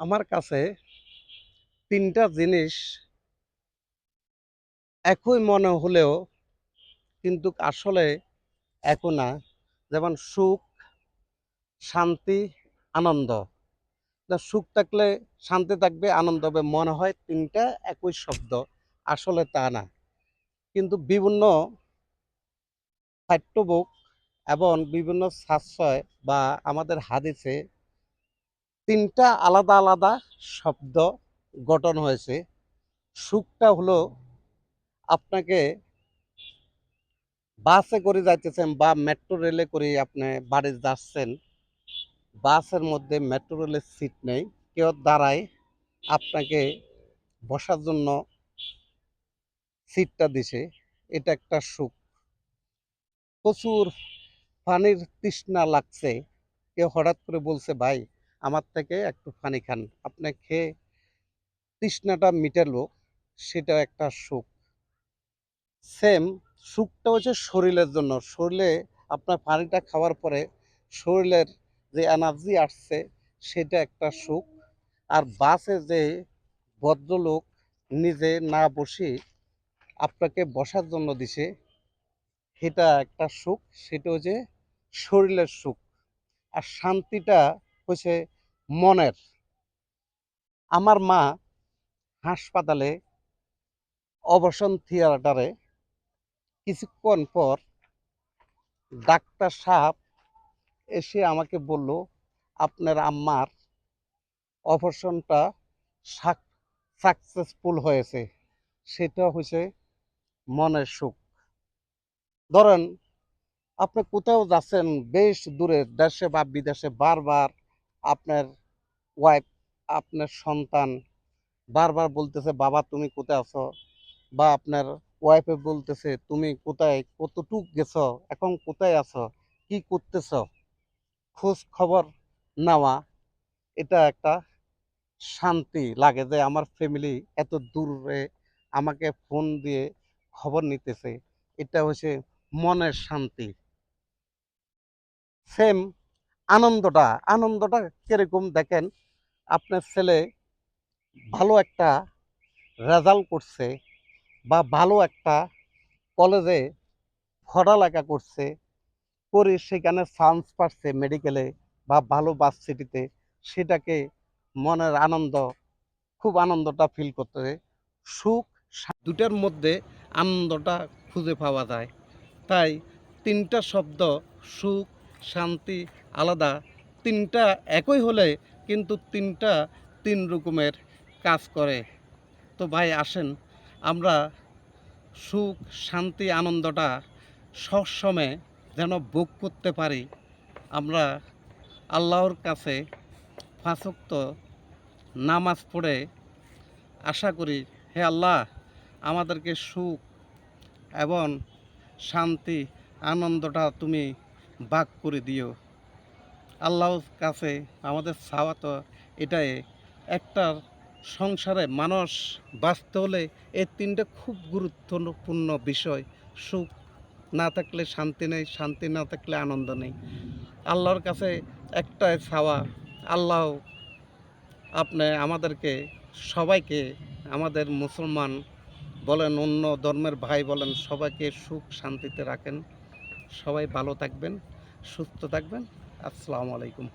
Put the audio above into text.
আমার কাছে ৩ টা জিনিস একই মনে হলেও কিন্তু আসলে একই না। যেমন সুখ, শান্তি, আনন্দ। সুখ থাকলে শান্তি থাকবে, আনন্দ হবে। মনে হয় ৩ টা একই শব্দ। আসলে তা না। কিন্তু বিভিন্ন পাঠ্য বুক এবং বিভিন্ন সাশ্রয় বা আমাদের হাদিসে ৩ টা আলাদা, আলাদা শব্দ গঠন হয়েছে। সুখটা হলো আপনাকে বাসে করে যাইতেছেন বা মেট্রো রেলে করে আপনি বাড়ি যাচ্ছেন, বাসের মধ্যে মেট্রো রেলের সিট নেই, কেউ দাঁড়ায় আপনাকে বসার জন্য সিটটা দিছে, এটা একটা সুখ। প্রচুর পানির তৃষ্ণা লাগছে, কেউ হঠাৎ করে বলছে ভাই আমার থেকে একটু পানি খান, আপনি খেয়ে তৃষ্ণাটা মিটালো, সেটা একটা সুখ। সেম সুখটা হচ্ছে শরীরের জন্য। শরীরে আপনার পানিটা খাওয়ার পরে শরীরের যে এনার্জি আসছে সেটা একটা সুখ। আর বাসে যে ভদ্রলোক নিজে না বসে আপনাকে বসার জন্য দিছে সেটা একটা সুখ, সেটা হচ্ছে শরীরের সুখ। আর শান্তিটা হচ্ছে মনের। আমার মা হাসপাতালে অপারেশন থিয়েটারে কিছুক্ষণ পর ডাক্তার সাহেব এসে আমাকে বলল আপনার আম্মার অপারেশনটা সাকসেসফুল হয়েছে। সেটা হচ্ছে মনের সুখ। ধরেন আপনি কোথাও যাচ্ছেন বেশ দূরে, দেশে বা বিদেশে, বারবার আপনার ওয়াইফ, আপনার সন্তান বারবার বলতেছে বাবা তুমি কোথায় আছো, বা আপনার ওয়াইফে বলতেছে তুমি কোথায়, কতটুক গেছো, এখন কোথায় আছো, কি করতেছো, খোঁজ খবর নেওয়া। এটা একটা শান্তি লাগে যে আমার ফ্যামিলি এত দূরে আমাকে ফোন দিয়ে খবর নিতেছে। এটা হচ্ছে মনের শান্তি। সেম আনন্দটা কিরকম দেখেন, আপনার ছেলে ভালো একটা রেজাল্ট করছে বা ভালো একটা কলেজে পড়ালেখা করছে, করে সেখানে চান্স পাচ্ছে মেডিকেলে বা ভালো ভার্সিটিতে, সেটাকে মনের আনন্দ, খুব আনন্দটা ফিল করতে। সুখ দুটার মধ্যে আনন্দটা খুঁজে পাওয়া যায়। তাই ৩ টা শব্দ সুখ, শান্তি আলাদা। ৩ টা একই হলে কিন্তু ৩ টা ৩ রকমের কাজ করে। তো ভাই আসেন আমরা সুখ, শান্তি, আনন্দটা সবসময় যেন ভোগ করতে পারি। আমরা আল্লাহর কাছে ৫ ওয়াক্ত নামাজ পড়ে আশা করি, হে আল্লাহ আমাদেরকে সুখ এবং শান্তি, আনন্দটা তুমি ভাগ করে দিও। আল্লাহর কাছে আমাদের চাওয়া তো এটাই। একটা সংসারে মানুষ বাঁচতে হলে এই ৩টা খুব গুরুত্বপূর্ণ বিষয়। সুখ না থাকলে শান্তি নেই, শান্তি না থাকলে আনন্দ নেই। আল্লাহর কাছে একটাই চাওয়া, আল্লাহ আপনি আমাদেরকে সবাইকে, আমাদের মুসলমান বলেন, অন্য ধর্মের ভাই বলেন, সবাইকে সুখ শান্তিতে রাখেন। সবাই ভালো থাকবেন, সুস্থ থাকবেন। আসসালামু আলাইকুম।